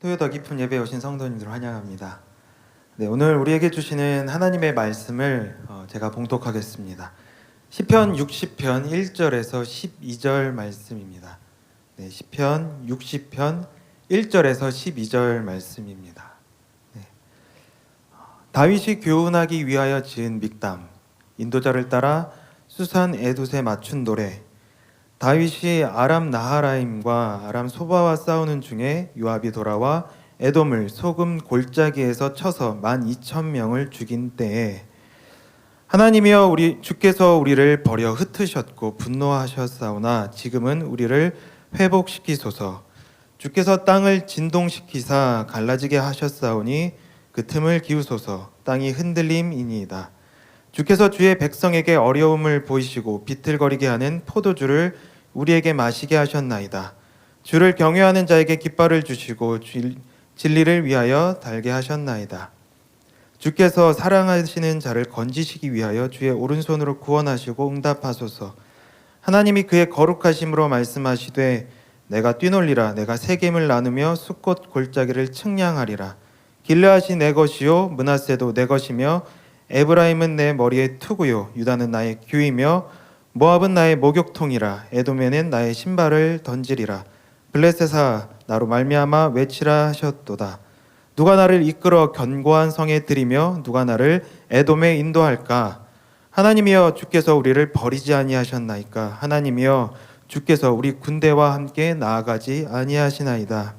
토요 더 깊은 예배에 오신 성도님들 환영합니다. 네, 오늘 우리에게 주시는 하나님의 말씀을 제가 봉독하겠습니다. 시편 60편 1절에서 12절 말씀입니다. 네, 시편 60편 1절에서 12절 말씀입니다. 네. 다윗이 교훈하기 위하여 지은 믹담, 인도자를 따라 수산 에둑에 맞춘 노래. 다윗이 아람 나하라임과 아람 소바와 싸우는 중에 요압이 돌아와 에돔을 소금 골짜기에서 쳐서 12,000명을 죽인 때에 하나님이여 주께서 우리를 버려 흩으셨고 분노하셨사오나 지금은 우리를 회복시키소서. 주께서 땅을 진동시키사 갈라지게 하셨사오니 그 틈을 기우소서. 땅이 흔들림이니이다. 주께서 주의 백성에게 어려움을 보이시고 비틀거리게 하는 포도주를 우리에게 마시게 하셨나이다. 주를 경외하는 자에게 깃발을 주시고 진리를 위하여 달게 하셨나이다. 주께서 사랑하시는 자를 건지시기 위하여 주의 오른손으로 구원하시고 응답하소서. 하나님이 그의 거룩하심으로 말씀하시되 내가 뛰놀리라. 내가 세겜을 나누며 숫꽃 골짜기를 측량하리라. 길르앗이 내 것이요 므낫세도 내 것이며 에브라임은 내 머리의 투구요 유다는 나의 규이며 모압은 나의 목욕통이라. 에돔에는 나의 신발을 던지리라. 블레셋아 나로 말미암아 외치라 하셨도다. 누가 나를 이끌어 견고한 성에 들이며 누가 나를 에돔에 인도할까? 하나님이여 주께서 우리를 버리지 아니하셨나이까? 하나님이여 주께서 우리 군대와 함께 나아가지 아니하시나이다.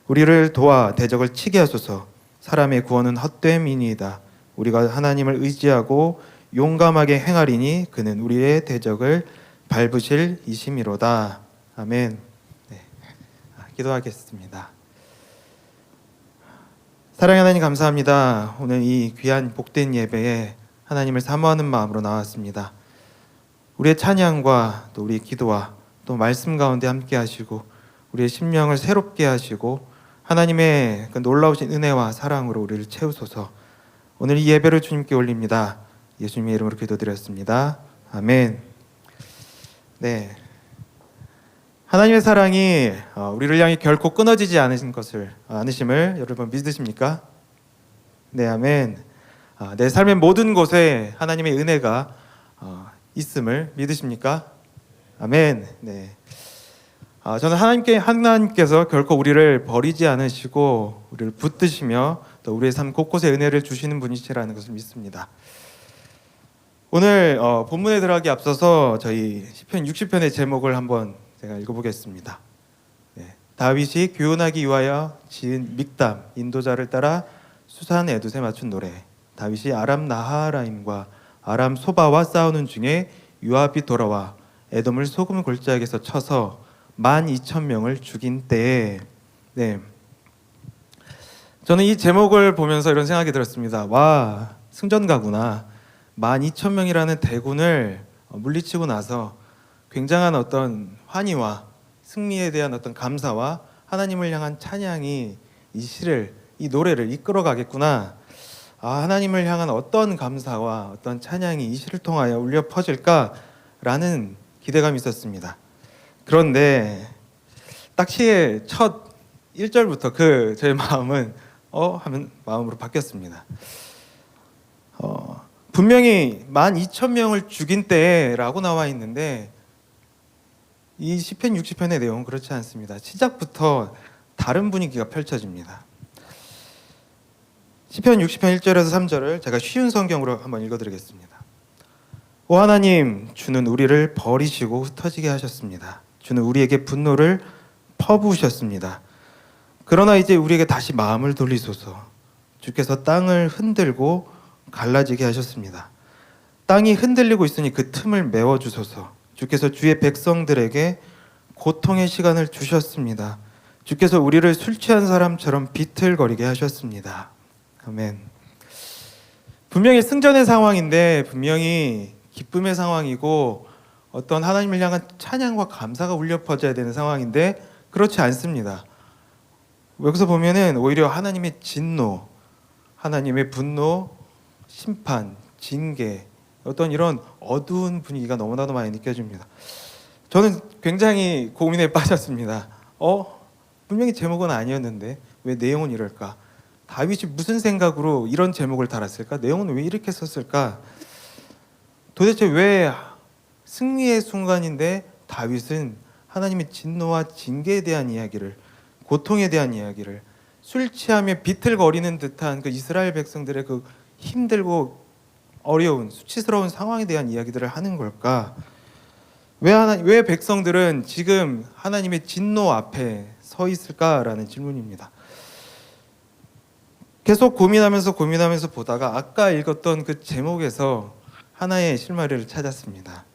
우리를 도와 대적을 치게 하소서. 사람의 구원은 헛됨이니이다. 우리가 하나님을 의지하고 용감하게 행하리니 그는 우리의 대적을 밟으실 이심이로다. 아멘. 네. 기도하겠습니다. 사랑하는 하나님 감사합니다. 오늘 이 귀한 복된 예배에 하나님을 사모하는 마음으로 나왔습니다. 우리의 찬양과 또 우리의 기도와 또 말씀 가운데 함께 하시고 우리의 심령을 새롭게 하시고 하나님의 그 놀라우신 은혜와 사랑으로 우리를 채우소서. 오늘 이 예배를 주님께 올립니다. 예수님의 이름으로 기도드렸습니다. 아멘. 네, 하나님의 사랑이 우리를 향해 결코 끊어지지 않으심을 여러분 믿으십니까? 네, 아멘. 내 삶의 모든 곳에 하나님의 은혜가 있음을 믿으십니까? 아멘. 네. 저는 하나님께서 결코 우리를 버리지 않으시고 우리를 붙드시며 또 우리의 삶 곳곳에 은혜를 주시는 분이시라는 것을 믿습니다. 오늘 본문에 들어가기 앞서서 저희 시편 60편의 제목을 한번 제가 읽어보겠습니다. 네. 다윗이 교훈하기 위하여 지은 믹담, 인도자를 따라 수산 에둑에 맞춘 노래. 다윗이 아람 나하라임과 아람 소바와 싸우는 중에 요압이 돌아와 에돔을 소금 골짜기에서 쳐서 12,000명을 죽인 때에 네. 저는 이 제목을 보면서 이런 생각이 들었습니다. 와, 승전가구나. 12,000명이라는 대군을 물리치고 나서 굉장한 어떤 환희와 승리에 대한 어떤 감사와 하나님을 향한 찬양이 이 노래를 이끌어가겠구나. 하나님을 향한 어떤 감사와 어떤 찬양이 이 시를 통하여 울려 퍼질까라는 기대감이 있었습니다. 그런데 딱 시의 첫 1절부터 저의 마음은 하면 마음으로 바뀌었습니다. 분명히 12,000명을 죽인 때라고 나와 있는데 이 시편 60편의 내용은 그렇지 않습니다. 시작부터 다른 분위기가 펼쳐집니다. 시편 60편 1절에서 3절을 제가 쉬운 성경으로 한번 읽어드리겠습니다. 오 하나님, 주는 우리를 버리시고 흩어지게 하셨습니다. 주는 우리에게 분노를 퍼부으셨습니다. 그러나 이제 우리에게 다시 마음을 돌리소서. 주께서 땅을 흔들고 갈라지게 하셨습니다. 땅이 흔들리고 있으니 그 틈을 메워주소서. 주께서 주의 백성들에게 고통의 시간을 주셨습니다. 주께서 우리를 술 취한 사람처럼 비틀거리게 하셨습니다. 아멘. 분명히 승전의 상황인데 분명히 기쁨의 상황이고 어떤 하나님을 향한 찬양과 감사가 울려 퍼져야 되는 상황인데 그렇지 않습니다. 여기서 보면은 오히려 하나님의 진노, 하나님의 분노, 심판, 징계, 어떤 이런 어두운 분위기가 너무나도 많이 느껴집니다. 저는 굉장히 고민에 빠졌습니다. 분명히 제목은 아니었는데 왜 내용은 이럴까? 다윗이 무슨 생각으로 이런 제목을 달았을까? 내용은 왜 이렇게 썼을까? 도대체 왜 승리의 순간인데 다윗은 하나님의 진노와 징계에 대한 이야기를, 고통에 대한 이야기를, 술 취하며 비틀거리는 듯한 그 이스라엘 백성들의 그 힘들고 어려운 수치스러운 상황에 대한 이야기들을 하는 걸까? 왜 백성들은 지금 하나님의 진노 앞에 서 있을까라는 질문입니다. 계속 고민하면서 보다가 아까 읽었던 그 제목에서 하나의 실마리를 찾았습니다.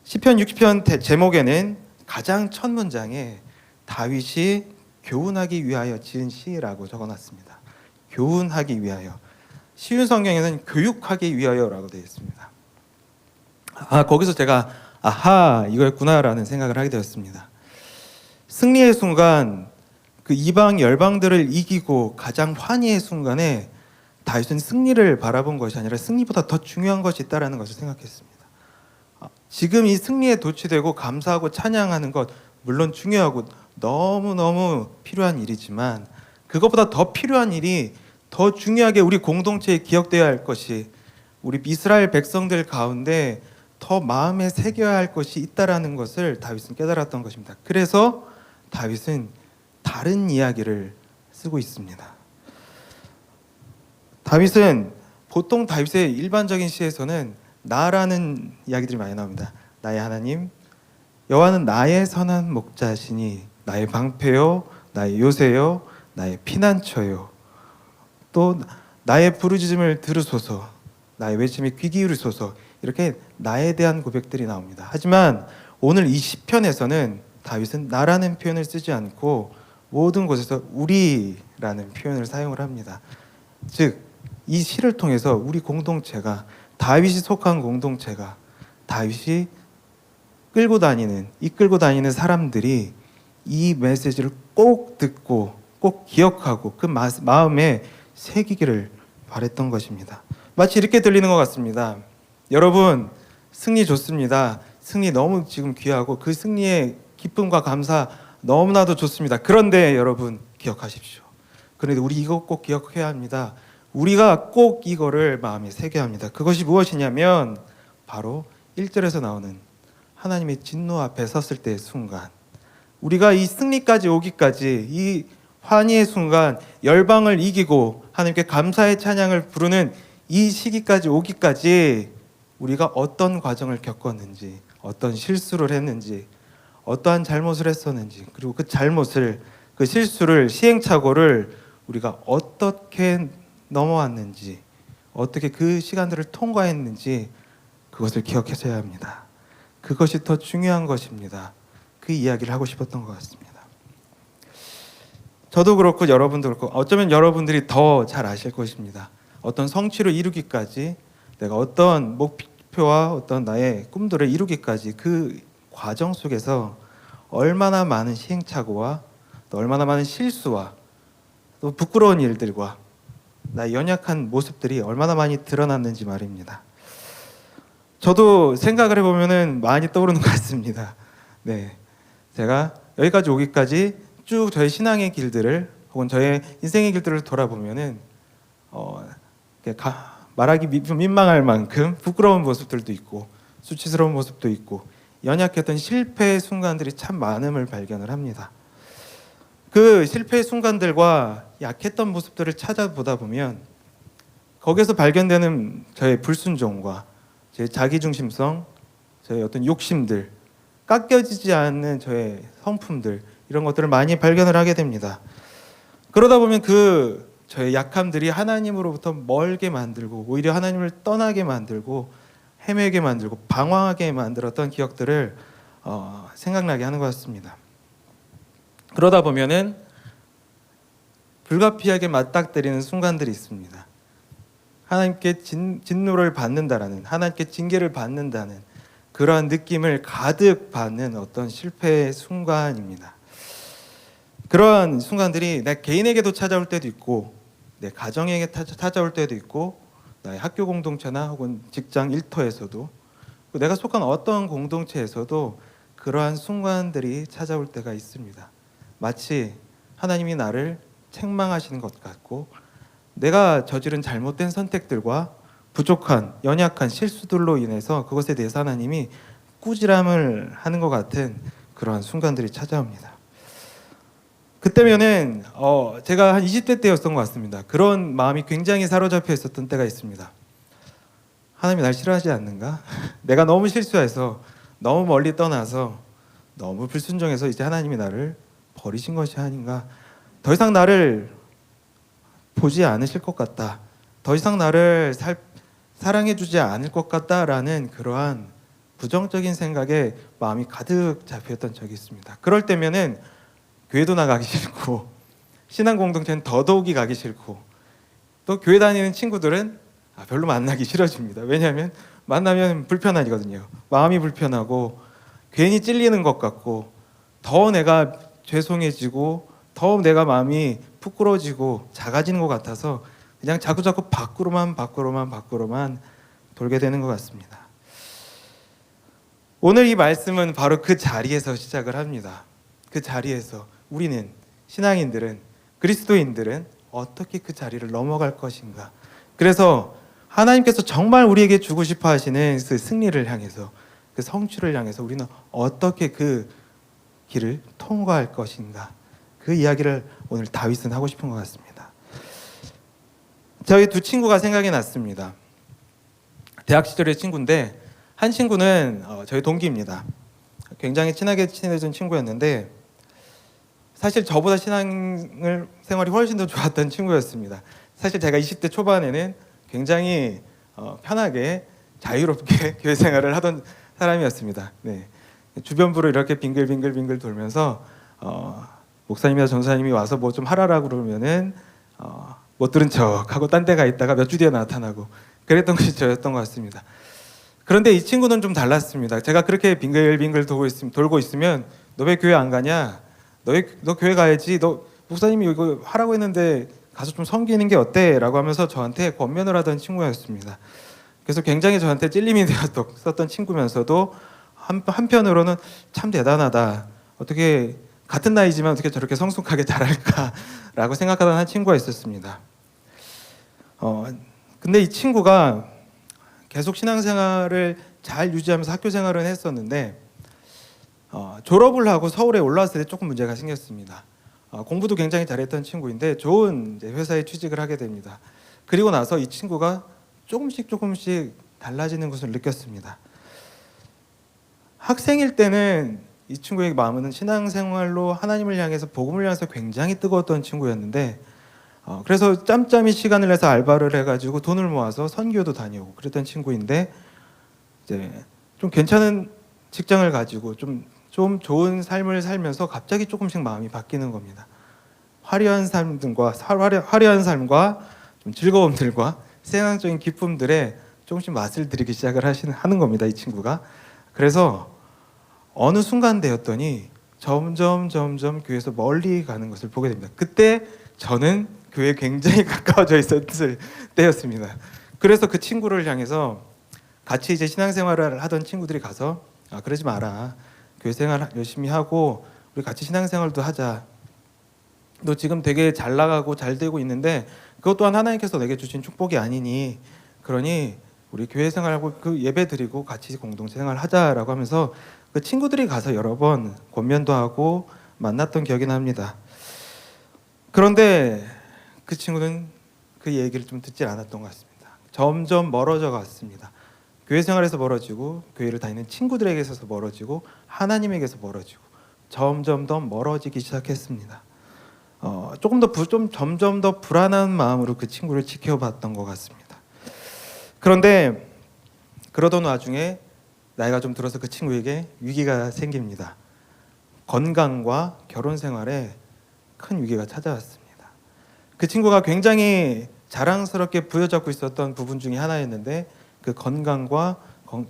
시편 60편 제목에는 가장 첫 문장에 다윗이 교훈하기 위하여 지은 시라고 적어놨습니다. 교훈하기 위하여. 쉬운 성경에는 교육하기 위하여라고 되어 있습니다. 거기서 제가 아하 이거였구나라는 생각을 하게 되었습니다. 승리의 순간, 그 이방 열방들을 이기고 가장 환희의 순간에 다윗은 승리를 바라본 것이 아니라 승리보다 더 중요한 것이 있다라는 것을 생각했습니다. 지금 이 승리에 도취되고 감사하고 찬양하는 것 물론 중요하고 너무너무 필요한 일이지만 그것보다 더 필요한 일이, 더 중요하게 우리 공동체에 기억되어야 할 것이, 우리 이스라엘 백성들 가운데 더 마음에 새겨야 할 것이 있다라는 것을 다윗은 깨달았던 것입니다. 그래서 다윗은 다른 이야기를 쓰고 있습니다. 다윗은 보통 다윗의 일반적인 시에서는 나라는 이야기들이 많이 나옵니다. 나의 하나님, 여호와는 나의 선한 목자시니 나의 방패요, 나의 요새요, 나의 피난처요. 또 나의 부르짖음을 들으소서, 나의 외침에 귀 기울이소서. 이렇게 나에 대한 고백들이 나옵니다. 하지만 오늘 이 시편에서는 다윗은 나라는 표현을 쓰지 않고 모든 곳에서 우리라는 표현을 사용을 합니다. 즉, 이 시를 통해서 우리 공동체가, 다윗이 속한 공동체가, 다윗이 이끌고 다니는 사람들이 이 메시지를 꼭 듣고 꼭 기억하고 그 마음에 새기기를 바랬던 것입니다. 마치 이렇게 들리는 것 같습니다. 여러분, 승리 좋습니다. 승리 너무 지금 귀하고 그 승리의 기쁨과 감사 너무나도 좋습니다. 그런데 여러분 기억하십시오. 그런데 우리 이거 꼭 기억해야 합니다. 우리가 꼭 이거를 마음에 새겨야 합니다. 그것이 무엇이냐면 바로 1절에서 나오는 하나님의 진노 앞에 섰을 때의 순간, 우리가 이 승리까지 오기까지, 이 환희의 순간, 열방을 이기고 하나님께 감사의 찬양을 부르는 이 시기까지 오기까지 우리가 어떤 과정을 겪었는지, 어떤 실수를 했는지, 어떠한 잘못을 했었는지, 그리고 그 잘못을, 그 실수를, 시행착오를 우리가 어떻게 넘어왔는지, 어떻게 그 시간들을 통과했는지 그것을 기억하셔야 합니다. 그것이 더 중요한 것입니다. 그 이야기를 하고 싶었던 것 같습니다. 저도 그렇고 여러분도 그렇고 어쩌면 여러분들이 더 잘 아실 것입니다. 어떤 성취를 이루기까지, 내가 어떤 목표와 어떤 나의 꿈들을 이루기까지 그 과정 속에서 얼마나 많은 시행착오와 또 얼마나 많은 실수와 또 부끄러운 일들과 나의 연약한 모습들이 얼마나 많이 드러났는지 말입니다. 저도 생각을 해보면 많이 떠오르는 것 같습니다. 네, 제가 여기까지 오기까지 쭉 저의 신앙의 길들을, 혹은 저의 인생의 길들을 돌아보면은 말하기 좀 민망할 만큼 부끄러운 모습들도 있고 수치스러운 모습도 있고 연약했던 실패의 순간들이 참 많음을 발견을 합니다. 그 실패의 순간들과 약했던 모습들을 찾아보다 보면 거기서 발견되는 저의 불순종과 제 자기중심성, 저의 어떤 욕심들, 깎여지지 않는 저의 성품들, 이런 것들을 많이 발견을 하게 됩니다. 그러다 보면 그 저의 약함들이 하나님으로부터 멀게 만들고 오히려 하나님을 떠나게 만들고 헤매게 만들고 방황하게 만들었던 기억들을 생각나게 하는 것 같습니다. 그러다 보면은 불가피하게 맞닥뜨리는 순간들이 있습니다. 하나님께 진노를 받는다라는, 하나님께 징계를 받는다는 그러한 느낌을 가득 받는 어떤 실패의 순간입니다. 그러한 순간들이 내 개인에게도 찾아올 때도 있고, 내 가정에게 찾아올 때도 있고, 나의 학교 공동체나 혹은 직장 일터에서도, 내가 속한 어떤 공동체에서도 그러한 순간들이 찾아올 때가 있습니다. 마치 하나님이 나를 책망하시는 것 같고, 내가 저지른 잘못된 선택들과 부족한, 연약한 실수들로 인해서 그것에 대해서 하나님이 꾸지람을 하는 것 같은 그러한 순간들이 찾아옵니다. 그때면은 제가 한 20대 때였던 것 같습니다. 그런 마음이 굉장히 사로잡혀 있었던 때가 있습니다. 하나님이 날 싫어하지 않는가? 내가 너무 실수해서, 너무 멀리 떠나서, 너무 불순종해서 이제 하나님이 나를 버리신 것이 아닌가? 더 이상 나를 보지 않으실 것 같다. 더 이상 나를 사랑해주지 않을 것 같다라는 그러한 부정적인 생각에 마음이 가득 잡혔던 적이 있습니다. 그럴 때면은 교회도 나가기 싫고, 신앙 공동체는 더더욱이 가기 싫고, 또 교회 다니는 친구들은 별로 만나기 싫어집니다. 왜냐하면 만나면 불편하거든요. 마음이 불편하고 괜히 찔리는 것 같고, 더 내가 죄송해지고, 더 내가 마음이 부끄러워지고 작아지는 것 같아서 그냥 자꾸자꾸 밖으로만 돌게 되는 것 같습니다. 오늘 이 말씀은 바로 그 자리에서 시작을 합니다. 그 자리에서 우리는, 신앙인들은, 그리스도인들은 어떻게 그 자리를 넘어갈 것인가. 그래서 하나님께서 정말 우리에게 주고 싶어 하시는 그 승리를 향해서, 그 성취를 향해서 우리는 어떻게 그 길을 통과할 것인가. 그 이야기를 오늘 다윗은 하고 싶은 것 같습니다. 저희 두 친구가 생각이 났습니다. 대학 시절의 친구인데, 한 친구는 저희 동기입니다. 굉장히 친하게 친해진 친구였는데, 사실 저보다 신앙을 생활이 훨씬 더 좋았던 친구였습니다. 사실 제가 20대 초반에는 굉장히 편하게 자유롭게 교회 생활을 하던 사람이었습니다. 네. 주변부로 이렇게 빙글빙글 돌면서 목사님이나 전사님이 와서 뭐 좀 하라라고 그러면은 못 들은 척하고 딴 데 가 있다가 몇 주 뒤에 나타나고 그랬던 것이 저였던 것 같습니다. 그런데 이 친구는 좀 달랐습니다. 제가 그렇게 빙글빙글 돌고 있으면 너 왜 교회 안 가냐? 너 교회 가야지. 너 목사님이 이거 하라고 했는데 가서 좀 섬기는 게 어때? 라고 하면서 저한테 권면을 하던 친구였습니다. 그래서 굉장히 저한테 찔림이 되었던 친구면서도 한편으로는 참 대단하다. 어떻게 같은 나이지만 어떻게 저렇게 성숙하게 자랄까라고 생각하던 한 친구가 있었습니다. 근데 이 친구가 계속 신앙생활을 잘 유지하면서 학교 생활을 했었는데 졸업을 하고 서울에 올라왔을 때 조금 문제가 생겼습니다. 공부도 굉장히 잘했던 친구인데 좋은 회사에 취직을 하게 됩니다. 그리고 나서 이 친구가 조금씩 달라지는 것을 느꼈습니다. 학생일 때는 이 친구의 마음은 신앙생활로 하나님을 향해서, 복음을 향해서 굉장히 뜨거웠던 친구였는데 그래서 짬짬이 시간을 내서 알바를 해가지고 돈을 모아서 선교도 다녀오고 그랬던 친구인데, 이제 좀 괜찮은 직장을 가지고 좀 좋은 삶을 살면서 갑자기 조금씩 마음이 바뀌는 겁니다. 화려한 삶과 좀 즐거움들과 세상적인 기쁨들에 조금씩 맛을 들이기 시작을 하는 겁니다, 이 친구가. 그래서 어느 순간 되었더니 점점 교회에서 멀리 가는 것을 보게 됩니다. 그때 저는 교회에 굉장히 가까워져 있었을 때였습니다. 그래서 그 친구를 향해서 같이 이제 신앙생활을 하던 친구들이 가서 그러지 마라. 교회 생활 열심히 하고 우리 같이 신앙생활도 하자. 너 지금 되게 잘 나가고 잘 되고 있는데 그것 또한 하나님께서 내게 주신 축복이 아니니, 그러니 우리 교회 생활하고 그 예배 드리고 같이 공동체 생활하자라고 하면서 그 친구들이 가서 여러 번 권면도 하고 만났던 기억이 납니다. 그런데 그 친구는 그 얘기를 좀 듣질 않았던 것 같습니다. 점점 멀어져 갔습니다. 교회 생활에서 멀어지고, 교회를 다니는 친구들에게서 멀어지고, 하나님에게서 멀어지고, 점점 더 멀어지기 시작했습니다. 점점 더 불안한 마음으로 그 친구를 지켜봤던 것 같습니다. 그런데 그러던 와중에 나이가 좀 들어서 그 친구에게 위기가 생깁니다. 건강과 결혼 생활에 큰 위기가 찾아왔습니다. 그 친구가 굉장히 자랑스럽게 부여잡고 있었던 부분 중에 하나였는데, 그 건강과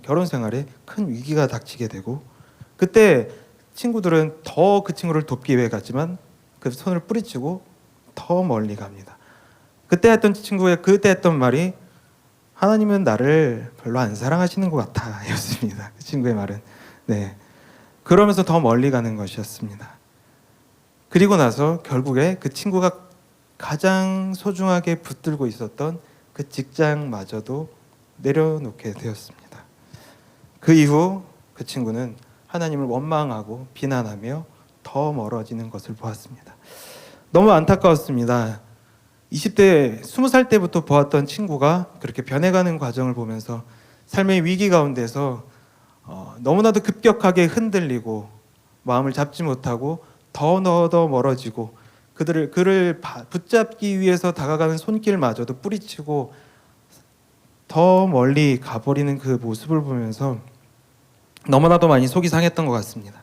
결혼 생활에 큰 위기가 닥치게 되고, 그때 친구들은 더 그 친구를 돕기 위해 갔지만 그 손을 뿌리치고 더 멀리 갑니다. 그때 했던 말이 하나님은 나를 별로 안 사랑하시는 것 같아 였습니다. 그 친구의 말은. 네. 그러면서 더 멀리 가는 것이었습니다. 그리고 나서 결국에 그 친구가 가장 소중하게 붙들고 있었던 그 직장마저도 내려놓게 되었습니다. 그 이후 그 친구는 하나님을 원망하고 비난하며 더 멀어지는 것을 보았습니다. 너무 안타까웠습니다. 20대 20살 때부터 보았던 친구가 그렇게 변해가는 과정을 보면서 삶의 위기 가운데서 너무나도 급격하게 흔들리고 마음을 잡지 못하고 더 멀어지고 그를 붙잡기 위해서 다가가는 손길마저도 뿌리치고 더 멀리 가버리는 그 모습을 보면서 너무나도 많이 속이 상했던 것 같습니다.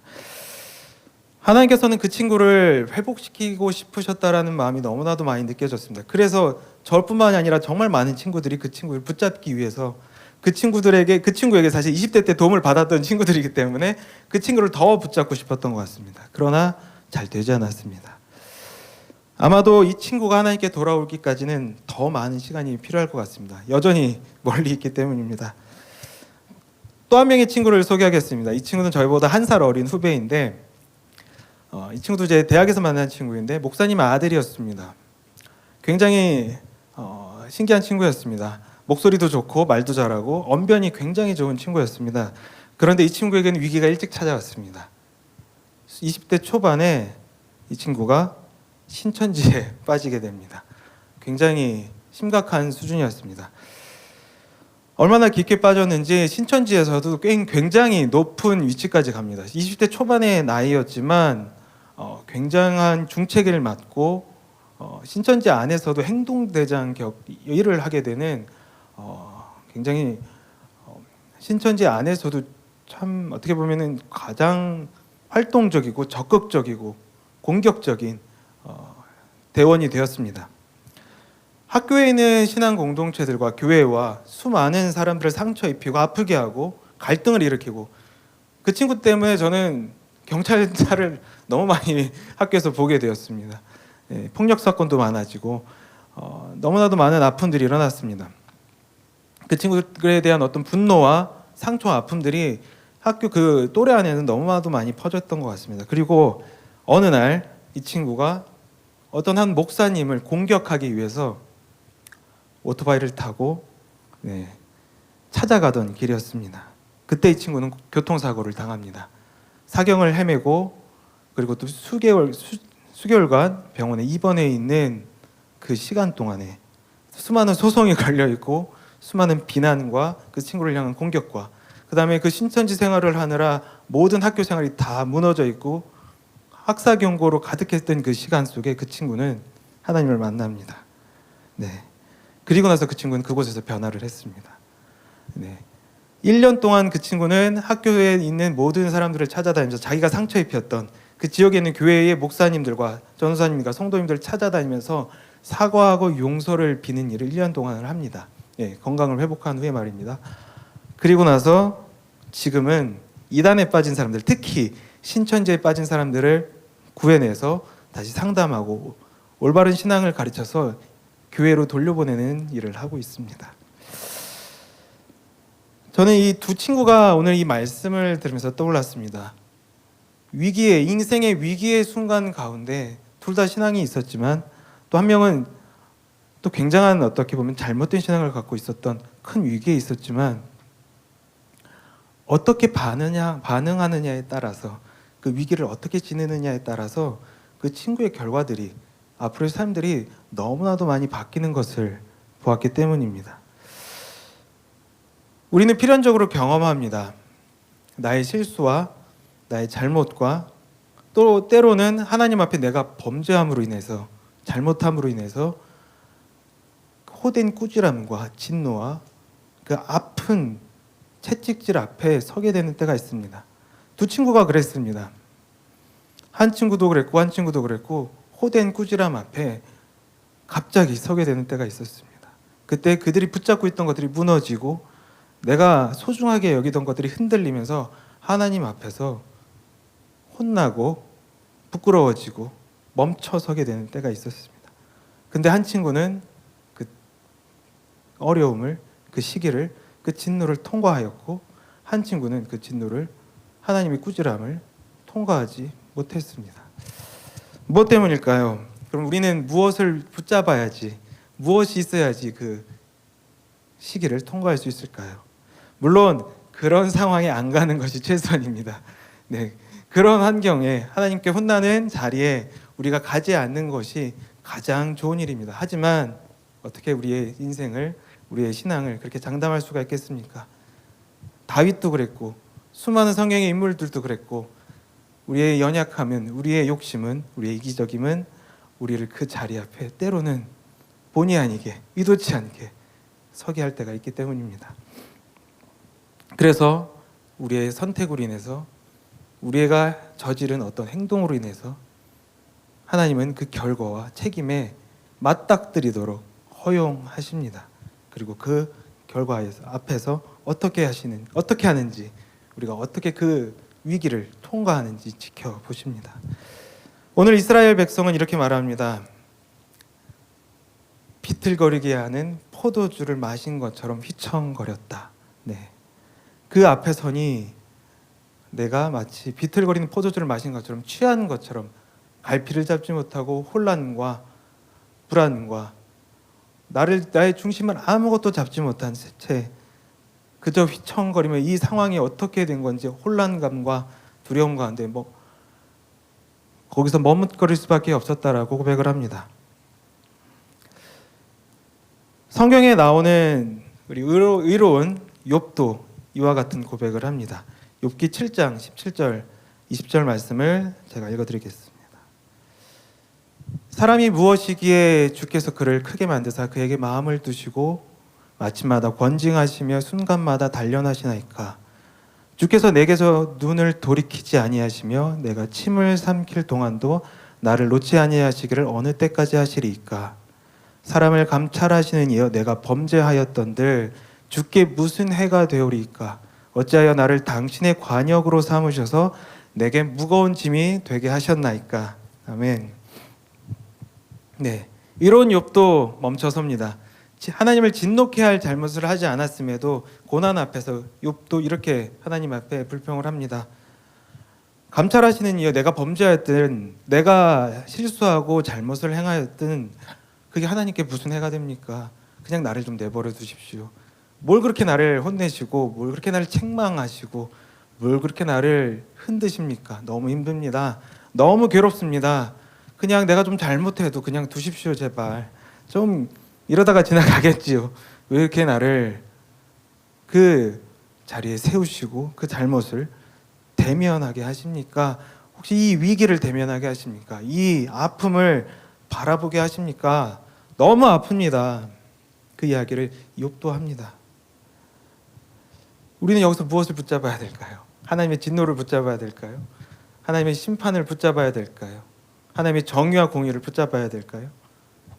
하나님께서는 그 친구를 회복시키고 싶으셨다라는 마음이 너무나도 많이 느껴졌습니다. 그래서 저뿐만이 아니라 정말 많은 친구들이 그 친구를 붙잡기 위해서 그 친구에게 사실 20대 때 도움을 받았던 친구들이기 때문에 그 친구를 더 붙잡고 싶었던 것 같습니다. 그러나 잘 되지 않았습니다. 아마도 이 친구가 하나님께 돌아오기까지는 더 많은 시간이 필요할 것 같습니다. 여전히 멀리 있기 때문입니다. 또 한 명의 친구를 소개하겠습니다. 이 친구는 저희보다 한 살 어린 후배인데 이 친구도 제 대학에서 만난 친구인데 목사님의 아들이었습니다. 굉장히 신기한 친구였습니다. 목소리도 좋고 말도 잘하고 언변이 굉장히 좋은 친구였습니다. 그런데 이 친구에게는 위기가 일찍 찾아왔습니다. 20대 초반에 이 친구가 신천지에 빠지게 됩니다. 굉장히 심각한 수준이었습니다. 얼마나 깊게 빠졌는지 신천지에서도 굉장히 높은 위치까지 갑니다. 20대 초반의 나이였지만 굉장한 중체계를 맡고 신천지 안에서도 행동대장 일을 하게 되는 굉장히 신천지 안에서도 참 어떻게 보면은 가장 활동적이고 적극적이고 공격적인 대원이 되었습니다. 학교에 있는 신앙 공동체들과 교회와 수많은 사람들을 상처 입히고 아프게 하고 갈등을 일으키고 그 친구 때문에 저는 경찰차를 너무 많이 학교에서 보게 되었습니다. 폭력 사건도 많아지고 너무나도 많은 아픔들이 일어났습니다. 그 친구들에 대한 어떤 분노와 상처와 아픔들이 학교 그 또래 안에는 너무나도 많이 퍼졌던 것 같습니다. 그리고 어느 날 이 친구가 어떤 한 목사님을 공격하기 위해서 오토바이를 타고 찾아가던 길이었습니다. 그때 이 친구는 교통사고를 당합니다. 사경을 헤매고 그리고 또 수개월간 병원에 입원해 있는 그 시간 동안에 수많은 소송이 걸려 있고 수많은 비난과 그 친구를 향한 공격과 그 다음에 그 신천지 생활을 하느라 모든 학교 생활이 다 무너져 있고 학사 경고로 가득했던 그 시간 속에 그 친구는 하나님을 만납니다. 그리고 나서 그 친구는 그곳에서 변화를 했습니다. 1년 동안 그 친구는 학교에 있는 모든 사람들을 찾아다니면서 자기가 상처 입혔던 그 지역에 있는 교회의 목사님들과 전도사님과 성도님들을 찾아다니면서 사과하고 용서를 비는 일을 1년 동안을 합니다. 건강을 회복한 후에 말입니다. 그리고 나서 지금은 이단에 빠진 사람들, 특히 신천지에 빠진 사람들을 구해내서 다시 상담하고 올바른 신앙을 가르쳐서 교회로 돌려보내는 일을 하고 있습니다. 저는 이 두 친구가 오늘 이 말씀을 들으면서 떠올랐습니다. 인생의 위기의 순간 가운데 둘 다 신앙이 있었지만 또 한 명은 또 굉장한 어떻게 보면 잘못된 신앙을 갖고 있었던 큰 위기에 있었지만 어떻게 반응하느냐에 따라서 그 위기를 어떻게 지내느냐에 따라서 그 친구의 결과들이 앞으로의 삶들이 너무나도 많이 바뀌는 것을 보았기 때문입니다. 우리는 필연적으로 경험합니다. 나의 실수와 나의 잘못과 또 때로는 하나님 앞에 내가 범죄함으로 인해서 잘못함으로 인해서 호된 꾸지람과 진노와 그 아픈 채찍질 앞에 서게 되는 때가 있습니다. 두 친구가 그랬습니다. 한 친구도 그랬고 호된 꾸지람 앞에 갑자기 서게 되는 때가 있었습니다. 그때 그들이 붙잡고 있던 것들이 무너지고 내가 소중하게 여기던 것들이 흔들리면서 하나님 앞에서 혼나고 부끄러워지고 멈춰서게 되는 때가 있었습니다. 근데 한 친구는 그 어려움을, 그 시기를, 그 진노를 통과하였고 한 친구는 그 진노를, 하나님의 꾸지람을 통과하지 못했습니다. 무엇 때문일까요? 그럼 우리는 무엇을 붙잡아야지, 무엇이 있어야지 그 시기를 통과할 수 있을까요? 물론 그런 상황에 안 가는 것이 최선입니다. 네, 그런 환경에 하나님께 혼나는 자리에 우리가 가지 않는 것이 가장 좋은 일입니다. 하지만 어떻게 우리의 인생을, 우리의 신앙을 그렇게 장담할 수가 있겠습니까? 다윗도 그랬고 수많은 성경의 인물들도 그랬고 우리의 연약함은, 우리의 욕심은, 우리의 이기적임은 우리를 그 자리 앞에 때로는 본의 아니게, 의도치 않게 서게 할 때가 있기 때문입니다. 그래서 우리의 선택으로 인해서, 우리가 저지른 어떤 행동으로 인해서 하나님은 그 결과와 책임에 맞닥뜨리도록 허용하십니다. 그리고 그 결과 앞에서 어떻게 하는지, 우리가 어떻게 그 위기를 통과하는지 지켜보십니다. 오늘 이스라엘 백성은 이렇게 말합니다. 비틀거리게 하는 포도주를 마신 것처럼 휘청거렸다. 네. 그 앞에 서니 내가 마치 비틀거리는 포도주를 마신 것처럼 취한 것처럼 갈피를 잡지 못하고 혼란과 불안과 나의 중심을 아무것도 잡지 못한 채 그저 휘청거리며 이 상황이 어떻게 된 건지 혼란감과 두려움 가운데 거기서 머뭇거릴 수밖에 없었다라고 고백을 합니다. 성경에 나오는 우리 의로운 욥도 이와 같은 고백을 합니다. 욥기 7장 17절 20절 말씀을 제가 읽어드리겠습니다. 사람이 무엇이기에 주께서 그를 크게 만드사 그에게 마음을 두시고 마침마다 권징하시며 순간마다 단련하시나이까. 주께서 내게서 눈을 돌이키지 아니하시며 내가 침을 삼킬 동안도 나를 놓지 아니하시기를 어느 때까지 하시리이까. 사람을 감찰하시는 이여 내가 범죄하였던들 주께 무슨 해가 되오리이까. 어찌하여 나를 당신의 관역으로 삼으셔서 내게 무거운 짐이 되게 하셨나이까. 아멘. 네, 이런 욥도 멈춰섭니다. 하나님을 진노케 할 잘못을 하지 않았음에도 고난 앞에서 욥도 이렇게 하나님 앞에 불평을 합니다. 감찰하시는 이여 내가 범죄하였든 내가 실수하고 잘못을 행하였든 그게 하나님께 무슨 해가 됩니까? 그냥 나를 좀 내버려 두십시오. 뭘 그렇게 나를 혼내시고 뭘 그렇게 나를 책망하시고 뭘 그렇게 나를 흔드십니까? 너무 힘듭니다. 너무 괴롭습니다. 그냥 내가 좀 잘못해도 그냥 두십시오. 제발 좀 이러다가 지나가겠지요. 왜 이렇게 나를 그 자리에 세우시고 그 잘못을 대면하게 하십니까? 혹시 이 위기를 대면하게 하십니까? 이 아픔을 바라보게 하십니까? 너무 아픕니다. 그 이야기를 욥도 합니다. 우리는 여기서 무엇을 붙잡아야 될까요? 하나님의 진노를 붙잡아야 될까요? 하나님의 심판을 붙잡아야 될까요? 하나님의 정의와 공의를 붙잡아야 될까요?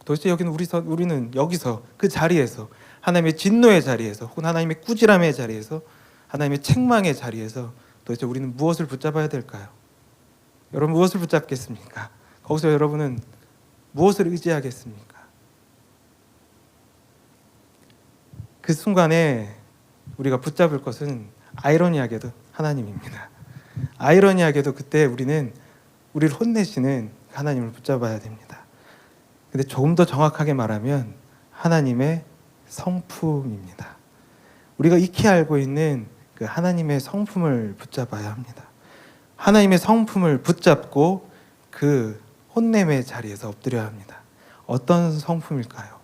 도대체 우리는 여기서 그 자리에서 하나님의 진노의 자리에서 혹은 하나님의 꾸지람의 자리에서 하나님의 책망의 자리에서 도대체 우리는 무엇을 붙잡아야 될까요? 여러분 무엇을 붙잡겠습니까? 거기서 여러분은 무엇을 의지하겠습니까? 그 순간에 우리가 붙잡을 것은 아이러니하게도 하나님입니다. 아이러니하게도 그때 우리는 우리를 혼내시는 하나님을 붙잡아야 됩니다. 근데 조금 더 정확하게 말하면 하나님의 성품입니다. 우리가 익히 알고 있는 그 하나님의 성품을 붙잡아야 합니다. 하나님의 성품을 붙잡고 그 혼냄의 자리에서 엎드려야 합니다. 어떤 성품일까요?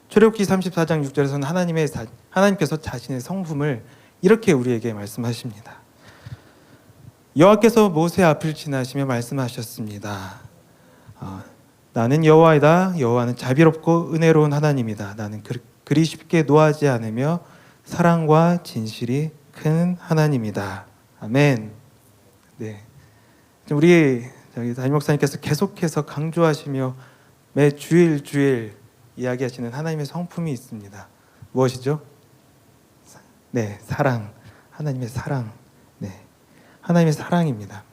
출애굽기 34장 6절에서는 하나님께서 자신의 성품을 이렇게 우리에게 말씀하십니다. 여호와께서 모세 앞을 지나시며 말씀하셨습니다. 나는 여호와이다. 여호와는 자비롭고 은혜로운 하나님이다. 나는 그리 쉽게 노하지 않으며 사랑과 진실이 큰 하나님이다. 아멘. 네, 우리 담임 목사님께서 계속해서 강조하시며 매 주일 이야기하시는 하나님의 성품이 있습니다. 무엇이죠? 네, 사랑. 하나님의 사랑. 네, 하나님의 사랑입니다.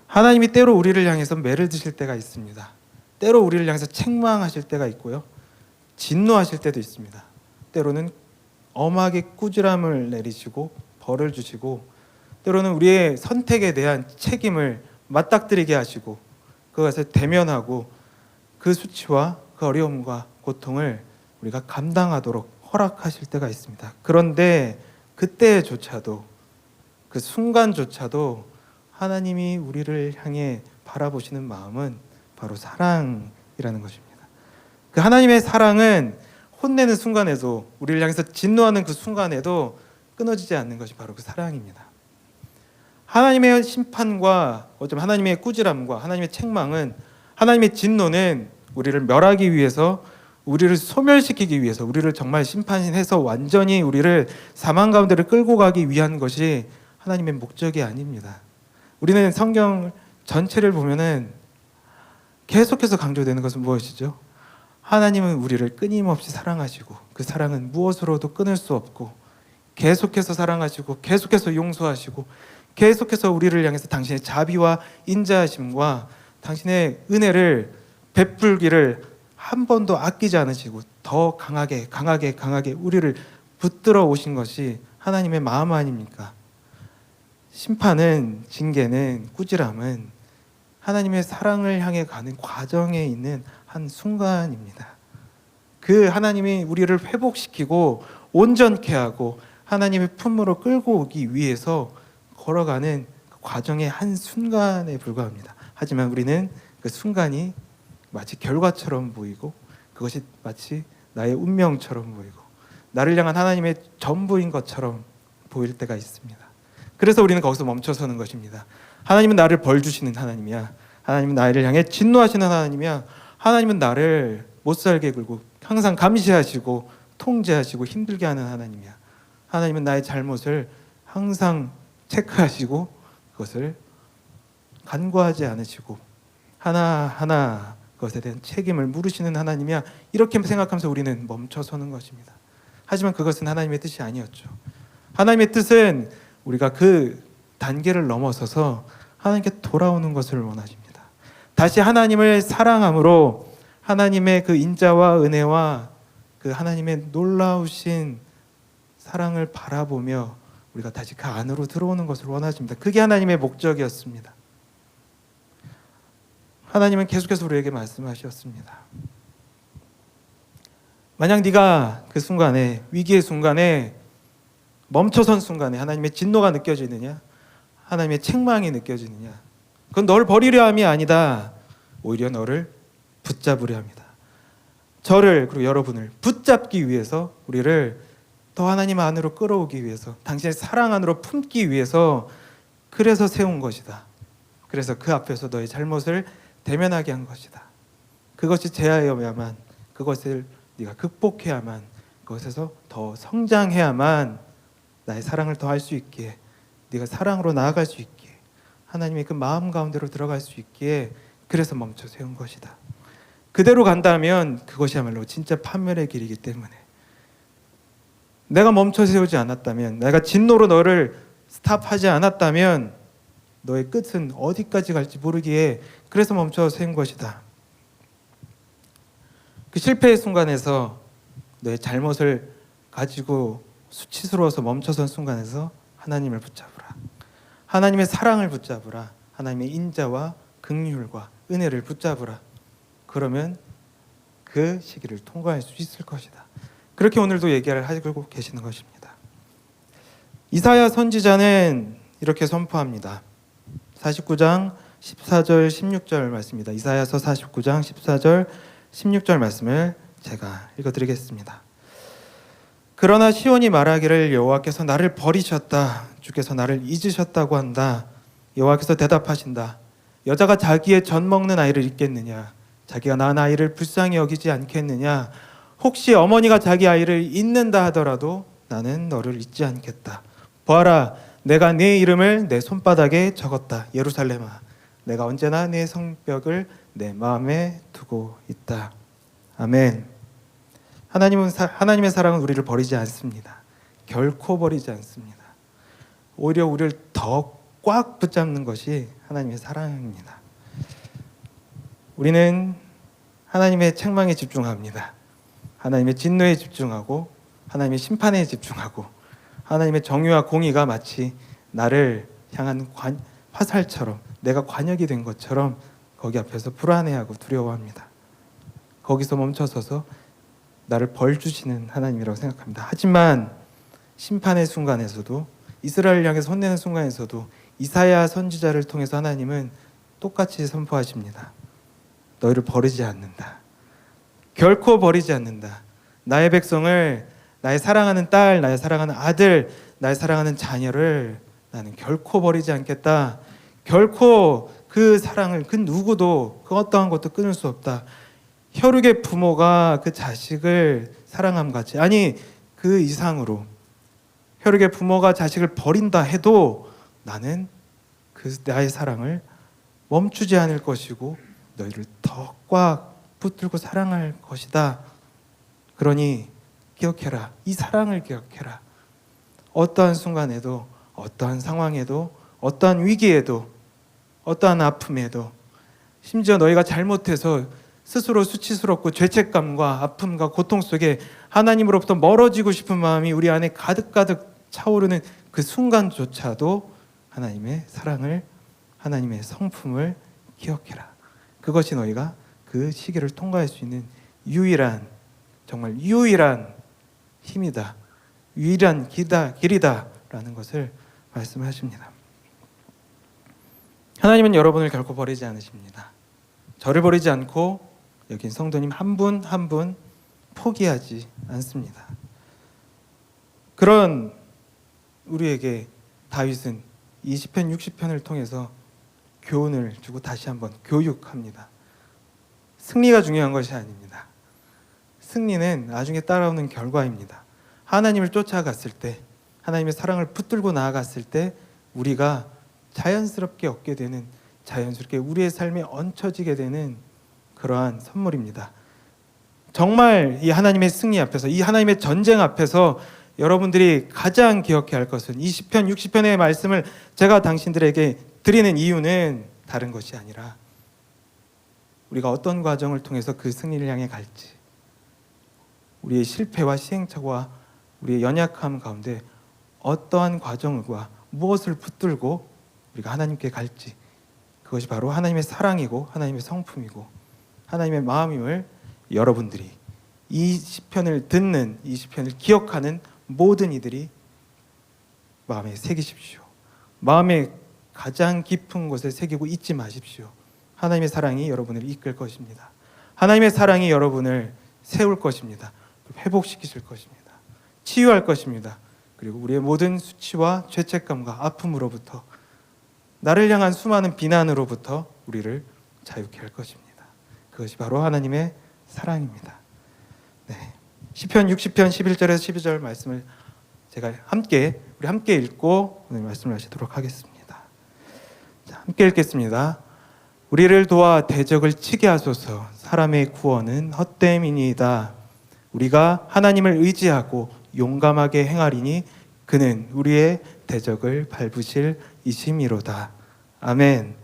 하나님이 때로 우리를 향해서 매를 드실 때가 있습니다. 때로 우리를 향해서 책망하실 때가 있고요. 진노하실 때도 있습니다. 때로는 엄하게 꾸지람을 내리시고 벌을 주시고 때로는 우리의 선택에 대한 책임을 맞닥뜨리게 하시고 그것을 대면하고 그 수치와 그 어려움과 고통을 우리가 감당하도록 허락하실 때가 있습니다. 그런데 그때조차도, 그 순간조차도 하나님이 우리를 향해 바라보시는 마음은 바로 사랑이라는 것입니다. 그 하나님의 사랑은 혼내는 순간에도, 우리를 향해서 진노하는 그 순간에도 끊어지지 않는 것이 바로 그 사랑입니다. 하나님의 심판과 어쩌면 하나님의 꾸지람과 하나님의 책망은, 하나님의 진노는 우리를 멸하기 위해서, 우리를 소멸시키기 위해서, 우리를 정말 심판해서 완전히 우리를 사망 가운데를 끌고 가기 위한 것이 하나님의 목적이 아닙니다. 우리는 성경 전체를 보면은 계속해서 강조되는 것은 무엇이죠? 하나님은 우리를 끊임없이 사랑하시고 그 사랑은 무엇으로도 끊을 수 없고, 계속해서 사랑하시고 계속해서 용서하시고 계속해서 우리를 향해서 당신의 자비와 인자하심과 당신의 은혜를 베풀기를 한 번도 아끼지 않으시고 더 강하게 우리를 붙들어 오신 것이 하나님의 마음 아닙니까? 심판은, 징계는, 꾸지람은 하나님의 사랑을 향해 가는 과정에 있는 한 순간입니다. 그 하나님이 우리를 회복시키고 온전케 하고 하나님의 품으로 끌고 오기 위해서 걸어가는 과정의 한 순간에 불과합니다. 하지만 우리는 그 순간이 마치 결과처럼 보이고, 그것이 마치 나의 운명처럼 보이고 나를 향한 하나님의 전부인 것처럼 보일 때가 있습니다. 그래서 우리는 거기서 멈춰서는 것입니다. 하나님은 나를 벌 주시는 하나님이야. 하나님은 나를 향해 진노하시는 하나님이야. 하나님은 나를 못살게 굴고 항상 감시하시고 통제하시고 힘들게 하는 하나님이야. 하나님은 나의 잘못을 항상 체크하시고 그것을 간과하지 않으시고 하나하나 그것에 대한 책임을 물으시는 하나님이야. 이렇게 생각하면서 우리는 멈춰서는 것입니다. 하지만 그것은 하나님의 뜻이 아니었죠. 하나님의 뜻은 우리가 그 단계를 넘어서서 하나님께 돌아오는 것을 원하십니다. 다시 하나님을 사랑함으로 하나님의 그 인자와 은혜와 그 하나님의 놀라우신 사랑을 바라보며 우리가 다시 그 안으로 들어오는 것을 원하십니다. 그게 하나님의 목적이었습니다. 하나님은 계속해서 우리에게 말씀하셨습니다. 만약 네가 그 순간에, 위기의 순간에, 멈춰선 순간에 하나님의 진노가 느껴지느냐, 하나님의 책망이 느껴지느냐, 그건 널 버리려 함이 아니다. 오히려 너를 붙잡으려 합니다. 저를, 그리고 여러분을 붙잡기 위해서, 우리를 더 하나님 안으로 끌어오기 위해서, 당신의 사랑 안으로 품기 위해서, 그래서 세운 것이다. 그래서 그 앞에서 너의 잘못을 대면하게 한 것이다. 그것이 제하여야만, 그것을 네가 극복해야만, 그것에서 더 성장해야만 나의 사랑을 더 할 수 있기에, 네가 사랑으로 나아갈 수 있기에, 하나님의 그 마음 가운데로 들어갈 수 있기에, 그래서 멈춰 세운 것이다. 그대로 간다면 그것이야말로 진짜 판멸의 길이기 때문에, 내가 멈춰 세우지 않았다면, 내가 진노로 너를 스탑하지 않았다면 너의 끝은 어디까지 갈지 모르기에 그래서 멈춰 세운 것이다. 그 실패의 순간에서 너의 잘못을 가지고 수치스러워서 멈춰선 순간에서 하나님을 붙잡으라. 하나님의 사랑을 붙잡으라. 하나님의 인자와 긍휼과 은혜를 붙잡으라. 그러면 그 시기를 통과할 수 있을 것이다. 그렇게 오늘도 얘기를 하고 계시는 것입니다. 이사야 선지자는 이렇게 선포합니다. 49장 14절 16절 말씀입니다. 이사야서 49장 14절 16절 말씀을 제가 읽어드리겠습니다. 그러나 시온이 말하기를 여호와께서 나를 버리셨다. 주께서 나를 잊으셨다고 한다. 여호와께서 대답하신다. 여자가 자기의 젖 먹는 아이를 잊겠느냐? 자기가 낳은 아이를 불쌍히 여기지 않겠느냐? 혹시 어머니가 자기 아이를 잊는다 하더라도 나는 너를 잊지 않겠다. 보아라, 내가 네 이름을 내 손바닥에 적었다. 예루살렘아, 내가 언제나 네 성벽을 내 마음에 두고 있다. 아멘. 하나님의 사랑은 우리를 버리지 않습니다. 결코 버리지 않습니다. 오히려 우리를 더 꽉 붙잡는 것이 하나님의 사랑입니다. 우리는 하나님의 책망에 집중합니다. 하나님의 진노에 집중하고 하나님의 심판에 집중하고 하나님의 정의와 공의가 마치 나를 향한 화살처럼, 내가 관역이 된 것처럼 거기 앞에서 불안해하고 두려워합니다. 거기서 멈춰서서 나를 벌 주시는 하나님이라고 생각합니다. 하지만 심판의 순간에서도, 이스라엘을 향해서 혼내는 순간에서도 이사야 선지자를 통해서 하나님은 똑같이 선포하십니다. 너희를 버리지 않는다. 결코 버리지 않는다. 나의 백성을, 나의 사랑하는 딸, 나의 사랑하는 아들, 나의 사랑하는 자녀를 나는 결코 버리지 않겠다. 결코 그 사랑을 그 누구도, 그 어떠한 것도 끊을 수 없다. 혈육의 부모가 그 자식을 사랑함 같이, 아니 그 이상으로 혈육의 부모가 자식을 버린다 해도 나는 그 나의 사랑을 멈추지 않을 것이고 너희를 더 꽉 붙들고 사랑할 것이다. 그러니 기억해라. 이 사랑을 기억해라. 어떠한 순간에도, 어떠한 상황에도, 어떠한 위기에도, 어떠한 아픔에도, 심지어 너희가 잘못해서 스스로 수치스럽고 죄책감과 아픔과 고통 속에 하나님으로부터 멀어지고 싶은 마음이 우리 안에 가득가득 차오르는 그 순간조차도 하나님의 사랑을, 하나님의 성품을 기억해라. 그것이 너희가 그 시기를 통과할 수 있는 유일한, 정말 유일한 힘이다. 유일한 길이다 라는 것을 말씀하십니다. 하나님은 여러분을 결코 버리지 않으십니다. 저를 버리지 않고 여긴 성도님 한 분 한 분 포기하지 않습니다. 그런 우리에게 다윗은 이 시편 60편을 통해서 교훈을 주고 다시 한번 교육합니다. 승리가 중요한 것이 아닙니다. 승리는 나중에 따라오는 결과입니다. 하나님을 쫓아갔을 때, 하나님의 사랑을 붙들고 나아갔을 때 우리가 자연스럽게 얻게 되는, 자연스럽게 우리의 삶에 얹혀지게 되는 그러한 선물입니다. 정말 이 하나님의 승리 앞에서, 이 하나님의 전쟁 앞에서 여러분들이 가장 기억해야 할 것은, 이 시편 60편의 말씀을 제가 당신들에게 드리는 이유는 다른 것이 아니라 우리가 어떤 과정을 통해서 그 승리를 향해 갈지, 우리의 실패와 시행착오와 우리의 연약함 가운데 어떠한 과정과 무엇을 붙들고 우리가 하나님께 갈지, 그것이 바로 하나님의 사랑이고 하나님의 성품이고 하나님의 마음임을 여러분들이, 이 시편을 듣는, 이 시편을 기억하는 모든 이들이 마음에 새기십시오. 마음의 가장 깊은 곳에 새기고 잊지 마십시오. 하나님의 사랑이 여러분을 이끌 것입니다. 하나님의 사랑이 여러분을 세울 것입니다. 회복시키실 것입니다. 치유할 것입니다. 그리고 우리의 모든 수치와 죄책감과 아픔으로부터, 나를 향한 수많은 비난으로부터 우리를 자유케 할 것입니다. 그것이 바로 하나님의 사랑입니다. 네. 시편 60편 11절에서 12절 말씀을 제가 우리 함께 읽고 오늘 말씀을 하시도록 하겠습니다. 자, 함께 읽겠습니다. 우리를 도와 대적을 치게 하소서. 사람의 구원은 헛됨이니이다. 우리가 하나님을 의지하고 용감하게 행하리니 그는 우리의 대적을 밟으실 이심이로다. 아멘.